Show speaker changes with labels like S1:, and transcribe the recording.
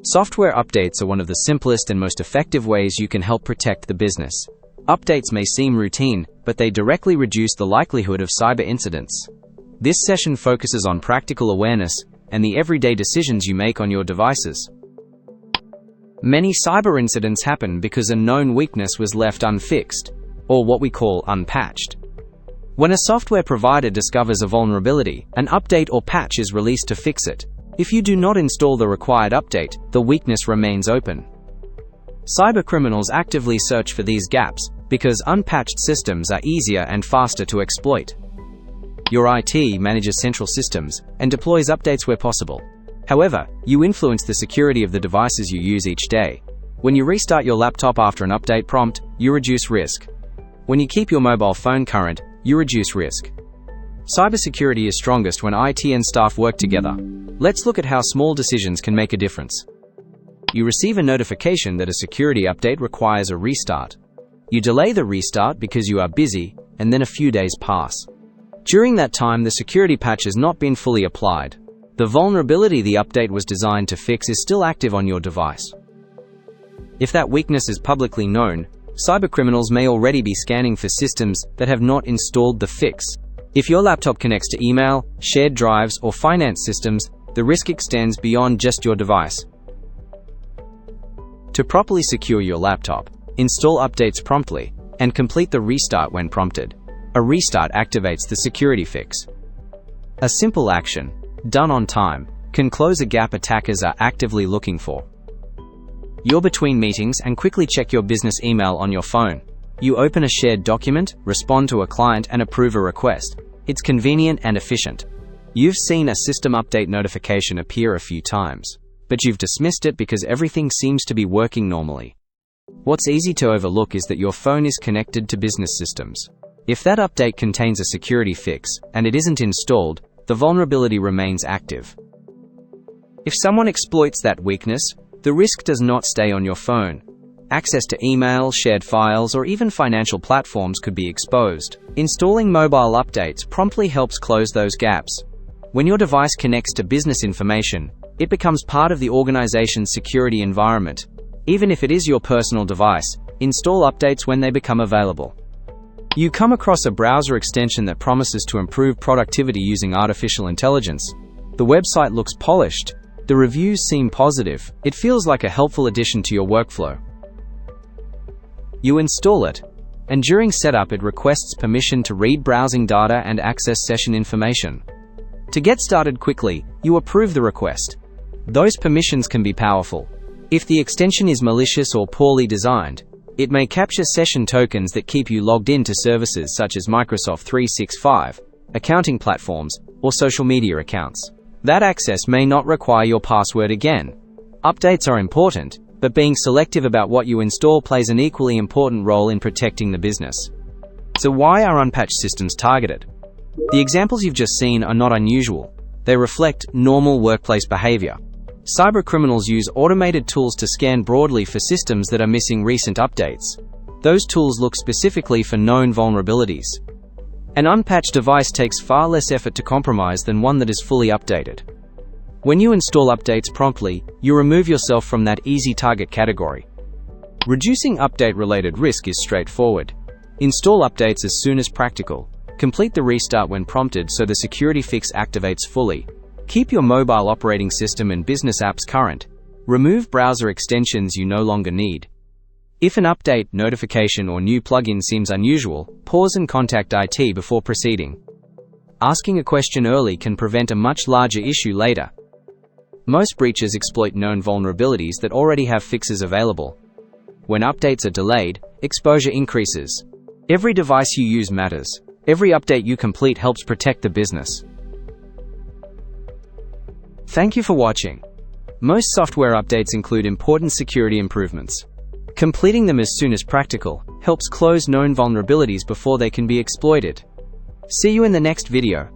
S1: Software updates are one of the simplest and most effective ways you can help protect the business. Updates may seem routine, but they directly reduce the likelihood of cyber incidents. This session focuses on practical awareness and the everyday decisions you make on your devices. Many cyber incidents happen because a known weakness was left unfixed, or what we call unpatched. When a software provider discovers a vulnerability, an update or patch is released to fix it. If you do not install the required update, the weakness remains open. Cybercriminals actively search for these gaps because unpatched systems are easier and faster to exploit. Your IT manages central systems and deploys updates where possible. However, you influence the security of the devices you use each day. When you restart your laptop after an update prompt, you reduce risk. When you keep your mobile phone current, you reduce risk. Cybersecurity is strongest when IT and staff work together. Let's look at how small decisions can make a difference. You receive a notification that a security update requires a restart. You delay the restart because you are busy, and then a few days pass. During that time, the security patch has not been fully applied. The vulnerability the update was designed to fix is still active on your device. If that weakness is publicly known, cybercriminals may already be scanning for systems that have not installed the fix. If your laptop connects to email, shared drives, or finance systems, the risk extends beyond just your device. To properly secure your laptop, install updates promptly, and complete the restart when prompted. A restart activates the security fix. A simple action, done on time, can close a gap attackers are actively looking for. You're between meetings and quickly check your business email on your phone. You open a shared document, respond to a client, and approve a request. It's convenient and efficient. You've seen a system update notification appear a few times, but you've dismissed it because everything seems to be working normally. What's easy to overlook is that your phone is connected to business systems. If that update contains a security fix and it isn't installed, the vulnerability remains active. If someone exploits that weakness, the risk does not stay on your phone. Access to email, shared files, or even financial platforms could be exposed. Installing mobile updates promptly helps close those gaps. When your device connects to business information, it becomes part of the organization's security environment. Even if it is your personal device, install updates when they become available. You come across a browser extension that promises to improve productivity using artificial intelligence. The website looks polished. The reviews seem positive. It feels like a helpful addition to your workflow. You install it, and during setup it requests permission to read browsing data and access session information. To get started quickly, you approve the request. Those permissions can be powerful. If the extension is malicious or poorly designed, it may capture session tokens that keep you logged into services such as Microsoft 365, accounting platforms, or social media accounts. That access may not require your password again. Updates are important, but being selective about what you install plays an equally important role in protecting the business. So why are unpatched systems targeted? The examples you've just seen are not unusual. They reflect normal workplace behavior. Cybercriminals use automated tools to scan broadly for systems that are missing recent updates. Those tools look specifically for known vulnerabilities. An unpatched device takes far less effort to compromise than one that is fully updated. When you install updates promptly, you remove yourself from that easy target category. Reducing update-related risk is straightforward. Install updates as soon as practical. Complete the restart when prompted so the security fix activates fully. Keep your mobile operating system and business apps current. Remove browser extensions you no longer need. If an update, notification, or new plugin seems unusual, pause and contact IT before proceeding. Asking a question early can prevent a much larger issue later. Most breaches exploit known vulnerabilities that already have fixes available. When updates are delayed, exposure increases. Every device you use matters. Every update you complete helps protect the business. Thank you for watching. Most software updates include important security improvements. Completing them as soon as practical helps close known vulnerabilities before they can be exploited. See you in the next video.